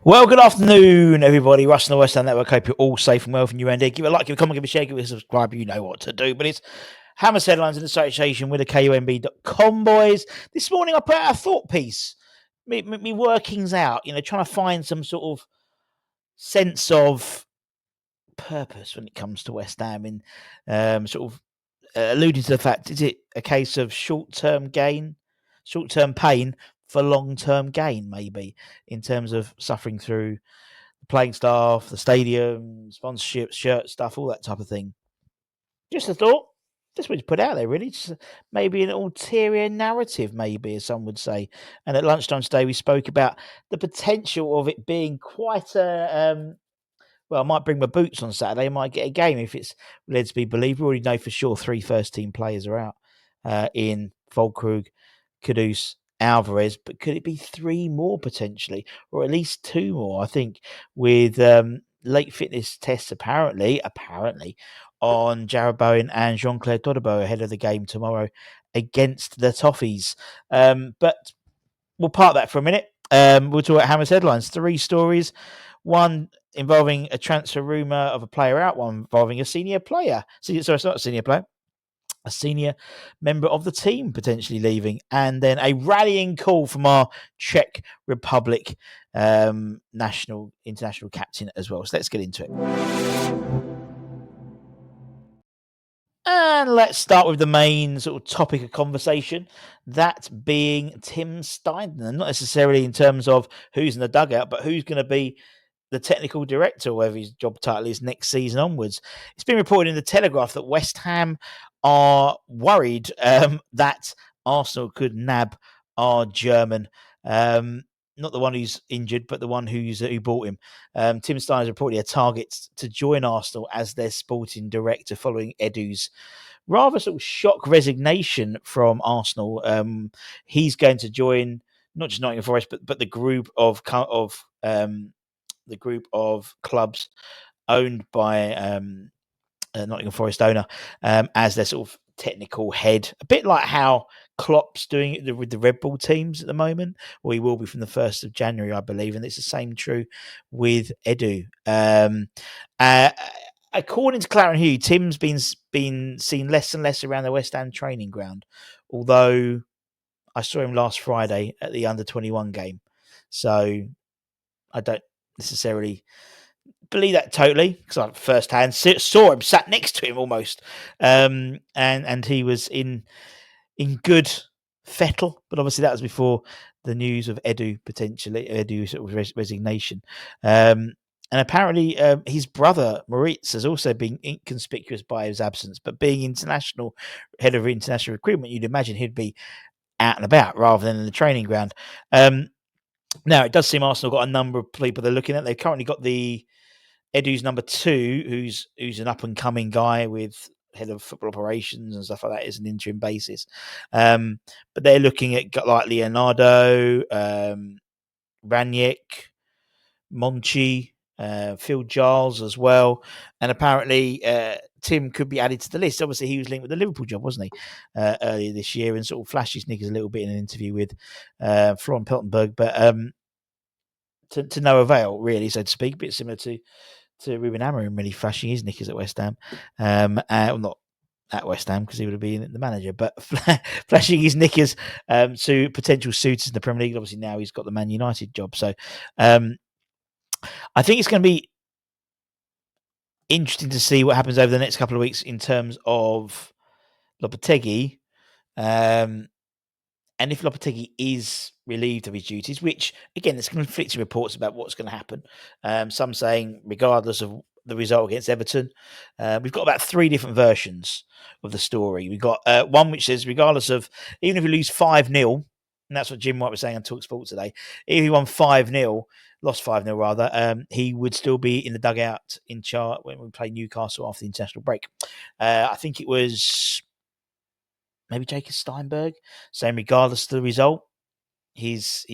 Well, good afternoon, everybody. Russ on the West Ham Network. Hope you're all safe and well from you, Andy. Give it a like, give it a comment, give it a share, give it a subscribe. You know what to do. But it's Hammer's Headlines in association with the KUMB.com boys. This morning I put out a thought piece, me workings out, trying to find some sort of sense of purpose when it comes to West Ham and sort of alluding to the fact, is it a case of short-term gain, short-term pain for long-term gain, maybe, in terms of suffering through playing staff, the stadium, sponsorships, shirt stuff, all that type of thing. Just a thought. Just what you put out there, really. Just maybe an ulterior narrative, maybe, as some would say. And at lunchtime today, we spoke about the potential of it being quite a. Well, I might bring my boots on Saturday. I might get a game if it's led to be believed. We already know for sure 3 first-team players are out in Volkrug, Kudus, Alvarez, but could it be 3 more potentially, or at least 2 more? I think with late fitness tests apparently on Jared Bowen and Jean-Claire Todibo ahead of the game tomorrow against the Toffees. But we'll park that for a minute. We'll talk about Hammer's Headlines. 3 stories. One involving a transfer rumour of a player out, one involving a senior player. Sorry, it's not a senior player. A senior member of the team potentially leaving, and then a rallying call from our Czech Republic international captain as well. So let's get into it. And let's start with the main sort of topic of conversation, that being Tim Stein, and not necessarily in terms of who's in the dugout, but who's going to be the technical director, whatever his job title is next season onwards. It's been reported in the Telegraph that West Ham are worried that Arsenal could nab our German, not the one who's injured, but the one who bought him. Tim Stein is reportedly a target to join Arsenal as their sporting director following Edu's rather sort of shock resignation from Arsenal. He's going to join not just Nottingham Forest, but the group of clubs owned by Nottingham Forest owner as their sort of technical head, a bit like how Klopp's doing it with the Red Bull teams at the moment, or he will be from the 1st of January, I believe, and it's the same true with Edu. According to Claret Hugh, Tim's been seen less and less around the West Ham training ground, although I saw him last Friday at the under-21 game, so I don't necessarily believe that totally, because I firsthand saw him, sat next to him almost, and he was in good fettle, but obviously that was before the news of Edu sort of resignation. And apparently his brother Moritz has also been inconspicuous by his absence, but being head of international recruitment, you'd imagine he'd be out and about rather than in the training ground. Now, it does seem Arsenal got a number of people they're looking at. They've currently got the Edu's number 2, who's an up-and-coming guy with head of football operations and stuff like that, is an interim basis. But they're looking at like Leonardo, Ranić, Monchi, Phil Giles as well. And apparently Tim could be added to the list. Obviously, he was linked with the Liverpool job, wasn't he, earlier this year, and sort of flashed his knickers a little bit in an interview with Florian Peltenberg. But to no avail, really, so to speak. A bit similar to Ruben Amorim really flashing his knickers at West Ham. Well, not at West Ham because he would have been the manager, but flashing his knickers to potential suitors in the Premier League. Obviously, now he's got the Man United job. So I think it's going to be interesting to see what happens over the next couple of weeks in terms of Lopetegui. And if Lopetegui is relieved of his duties, which, again, there's conflicting reports about what's going to happen. Some saying, regardless of the result against Everton, we've got about 3 different versions of the story. We've got one which says, regardless of, even if we lose 5-0, and that's what Jim White was saying on TalkSport today, if he won 5-0, lost 5-0 rather, he would still be in the dugout in charge when we play Newcastle after the international break. I think it was maybe Jacob Steinberg, saying regardless of the result, his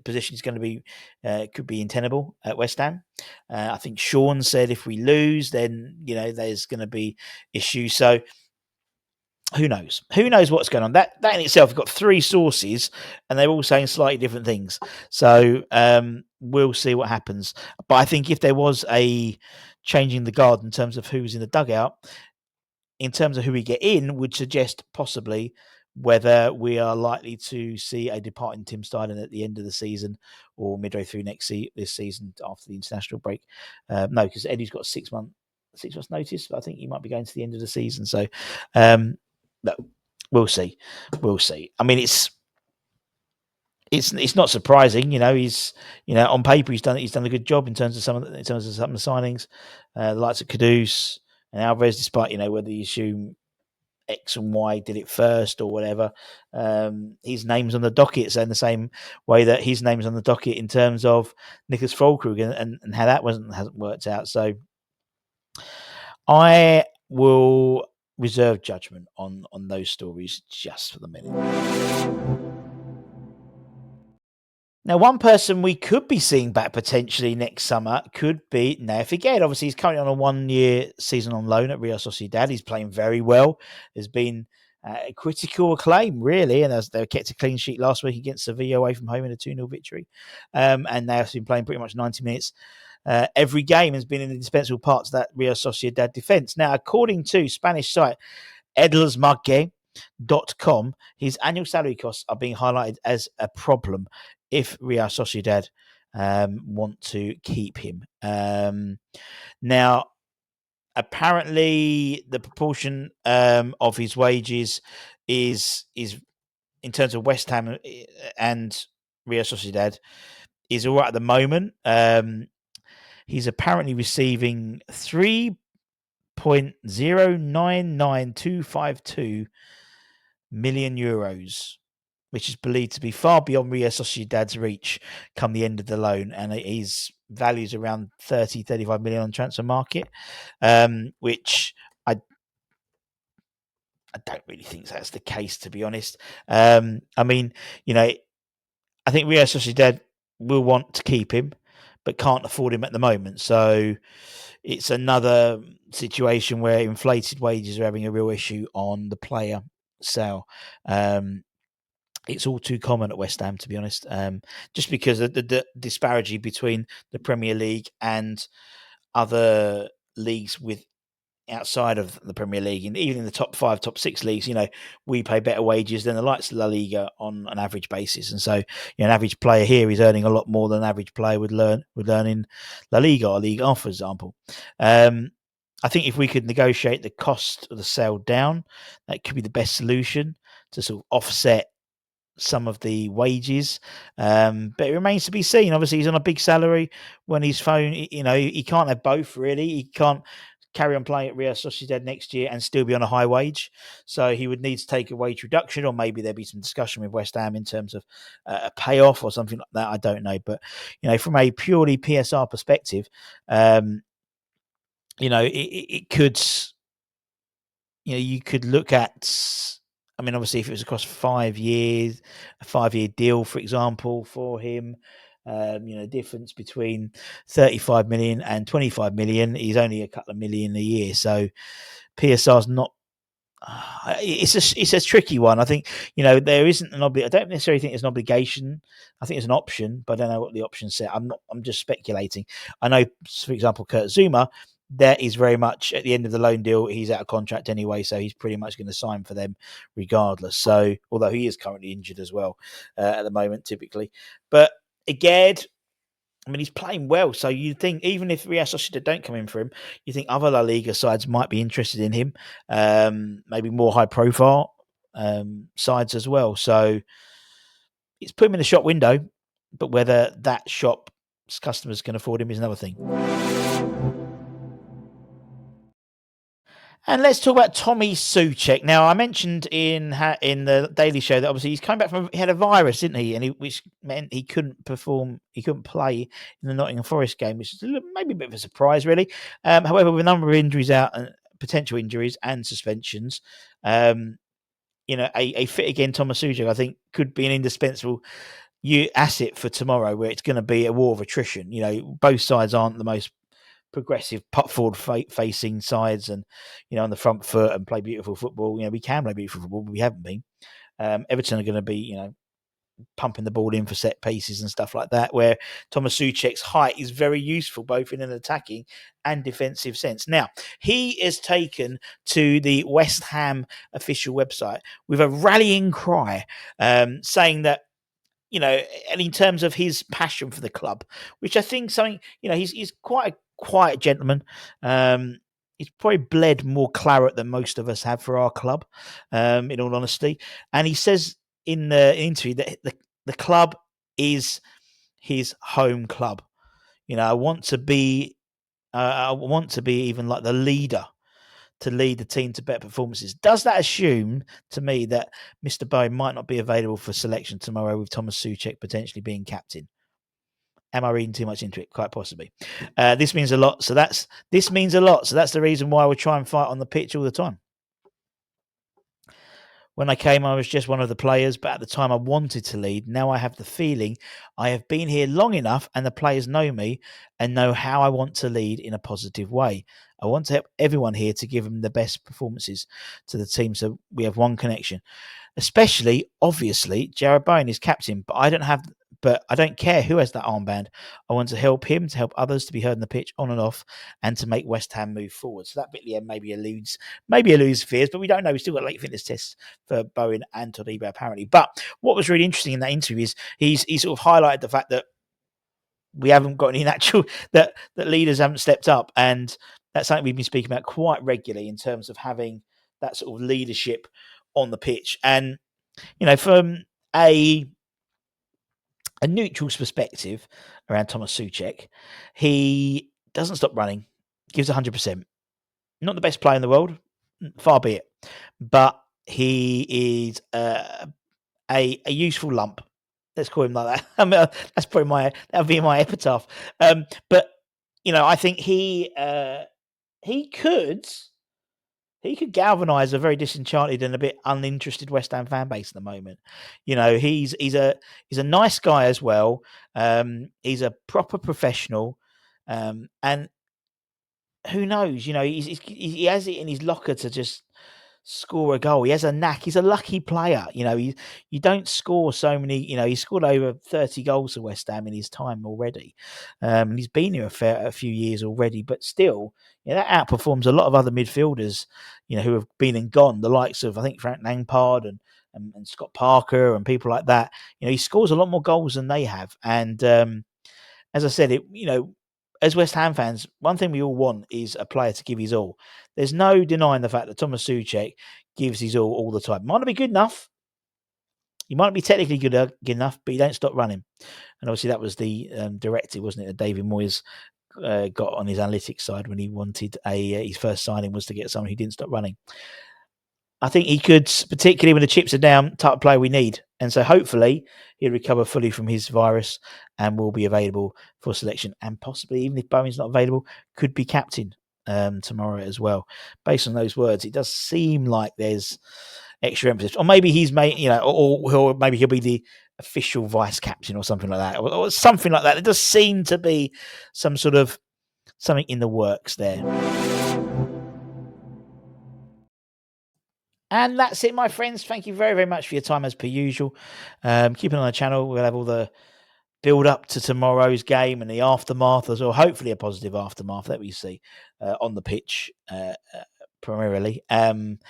position is going to be could be untenable at West Ham. I think Sean said if we lose, then there's going to be issues. So Who knows? Who knows what's going on? That in itself, you've got three sources, and they're all saying slightly different things. So we'll see what happens. But I think if there was a changing the guard in terms of who's in the dugout, in terms of who we get in, would suggest possibly whether we are likely to see a departing Tim Steidten at the end of the season or midway through this season after the international break. No, because Eddie's got 6 months notice, but I think he might be going to the end of the season. So, no, we'll see. We'll see. I mean, it's not surprising, he's on paper he's done a good job in terms of some of the signings, the likes of Kudus and Alvarez, despite whether you assume X and Y did it first or whatever. His name's on the docket, so in the same way that his name's on the docket in terms of Nicholas Füllkrug and how that hasn't worked out. So I will reserve judgment on those stories just for the minute. Now, one person we could be seeing back potentially next summer could be Naif Aguerd. Obviously, he's currently on a 1-year season on loan at Real Sociedad. He's playing very well. There's been critical acclaim, really, and they kept a clean sheet last week against Sevilla away from home in a 2-0 victory. And they've been playing pretty much 90 minutes. Every game has been an indispensable part to that Real Sociedad defence. Now, according to Spanish site edelsmarque.com, his annual salary costs are being highlighted as a problem if Real Sociedad want to keep him. Now, apparently, the proportion of his wages is in terms of West Ham and Real Sociedad is all right at the moment. He's apparently receiving 3.099252 million euros, which is believed to be far beyond Real Sociedad's reach come the end of the loan. And his value is around 35 million on transfer market, which I don't really think that's the case, to be honest. I mean, I think Real Sociedad will want to keep him, but can't afford him at the moment. So it's another situation where inflated wages are having a real issue on the player sale. It's all too common at West Ham, to be honest, just because of the disparity between the Premier League and other leagues outside of the Premier League, and even in the top 5, top 6 leagues, we pay better wages than the likes of La Liga on an average basis. And so, an average player here is earning a lot more than an average player would earn in La Liga or Ligue 1, for example. I think if we could negotiate the cost of the sale down, that could be the best solution to sort of offset some of the wages, but it remains to be seen. Obviously, he's on a big salary. When his phone, he can't have both, really. He can't carry on playing at Real Sociedad next year and still be on a high wage. So he would need to take a wage reduction, or maybe there'd be some discussion with West Ham in terms of a payoff or something like that. I don't know. But, from a purely PSR perspective, it could, you could look at, I mean, obviously, if it was across 5 years, a 5-year deal, for example, for him, difference between 35 million and 25 million is only a couple of million a year. So PSR's not. It's a tricky one. I think there isn't an I don't necessarily think there's an obligation. I think it's an option, but I don't know what the option said. I'm just speculating. I know, for example, Kurt Zouma. That is very much at the end of the loan deal. He's out of contract anyway, so he's pretty much going to sign for them regardless. So, although he is currently injured as well at the moment, typically. But Aguerd, I mean, he's playing well. So you think even if Real Sociedad don't come in for him, you think other La Liga sides might be interested in him, maybe more high profile sides as well. So it's put him in the shop window, but whether that shop's customers can afford him is another thing. And let's talk about Tommy Soucek. Now, I mentioned in the Daily Show that obviously he's coming back he had a virus, didn't he? And which meant he couldn't play in the Nottingham Forest game, which is maybe a bit of a surprise, really. However, with a number of injuries out, potential injuries and suspensions, a fit again Thomas Soucek, I think, could be an indispensable asset for tomorrow, where it's going to be a war of attrition. Both sides aren't the most progressive, put forward facing sides, and on the front foot and play beautiful football. We can play beautiful football, but we haven't been. Everton are going to be pumping the ball in for set pieces and stuff like that, where Thomas Soucek's height is very useful both in an attacking and defensive sense. Now, he is taken to the West Ham official website with a rallying cry, saying that, and in terms of his passion for the club, which I think something, he's quite a quiet gentleman. He's probably bled more claret than most of us have for our club, in all honesty. And he says in the interview that the club is his home club. I want to be even like the leader to lead the team to better performances. Does that assume to me that Mr. Bowen might not be available for selection tomorrow, with Thomas Soucek potentially being captain? Am I reading too much into it? Quite possibly. This means a lot. So that's the reason why we try and fight on the pitch all the time. When I came, I was just one of the players, but at the time I wanted to lead. Now I have the feeling I have been here long enough and the players know me and know how I want to lead in a positive way. I want to help everyone here to give them the best performances to the team, so we have one connection. Especially, obviously, Jarrod Bowen is captain, but I don't care who has that armband. I want to help him, to help others, to be heard on the pitch, on and off, and to make West Ham move forward. So that bit at the end maybe eludes fears, but we don't know. We've still got late fitness tests for Bowen and Todibo, apparently. But what was really interesting in that interview is he sort of highlighted the fact that we haven't got any natural, that leaders haven't stepped up, and that's something we've been speaking about quite regularly in terms of having that sort of leadership on the pitch. And from a neutral's perspective around Thomas Soucek, he doesn't stop running, gives 100%. Not the best player in the world, far be it, but he is a useful lump. Let's call him like that. I mean, that's probably that'll be my epitaph. But I think he could galvanise a very disenchanted and a bit uninterested West Ham fan base at the moment. He's a nice guy as well. He's a proper professional, and who knows? He has it in his locker to just score a goal. He has a knack. He's a lucky player. You don't score so many. He's scored over 30 goals for West Ham in his time already, and he's been here a few years already. But still, that outperforms a lot of other midfielders, who have been and gone. The likes of, I think, Frank Lampard and Scott Parker and people like that. He scores a lot more goals than they have. And as I said, as West Ham fans, one thing we all want is a player to give his all. There's no denying the fact that Thomas Soucek gives his all the time. Might not be good enough. He might not be technically good enough, but he don't stop running. And obviously that was the directive, wasn't it, that David Moyes got on his analytics side when he wanted his first signing was to get someone who didn't stop running. I think he could, particularly when the chips are down, type of player we need. And so hopefully he'll recover fully from his virus and will be available for selection. And possibly, even if Bowen's not available, could be captain tomorrow as well. Based on those words, it does seem like there's extra emphasis. Or maybe he's made, or maybe he'll be the official vice captain or something like that. Or something like that. There does seem to be something in the works there. And that's it, my friends. Thank you very, very much for your time as per usual. Keep an eye on the channel. We'll have all the build up to tomorrow's game and the aftermath as well. Hopefully a positive aftermath that we see on the pitch primarily. And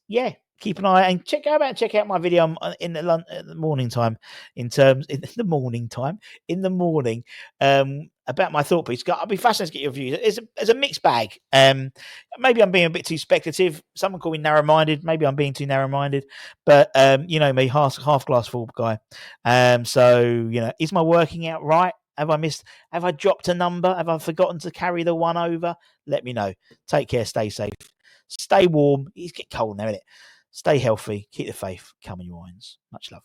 yeah, keep an eye and check out my video in the morning time about my thought piece. I'll be fascinated to get your views. It's a mixed bag. Maybe I'm being a bit too speculative. Someone call me narrow-minded. Maybe I'm being too narrow-minded. But me, half glass full guy. So is my working out right? Have I dropped a number? Have I forgotten to carry the one over? Let me know. Take care. Stay safe. Stay warm. It's getting cold now, isn't it? Stay healthy. Keep the faith. Come on, you wines. Much love.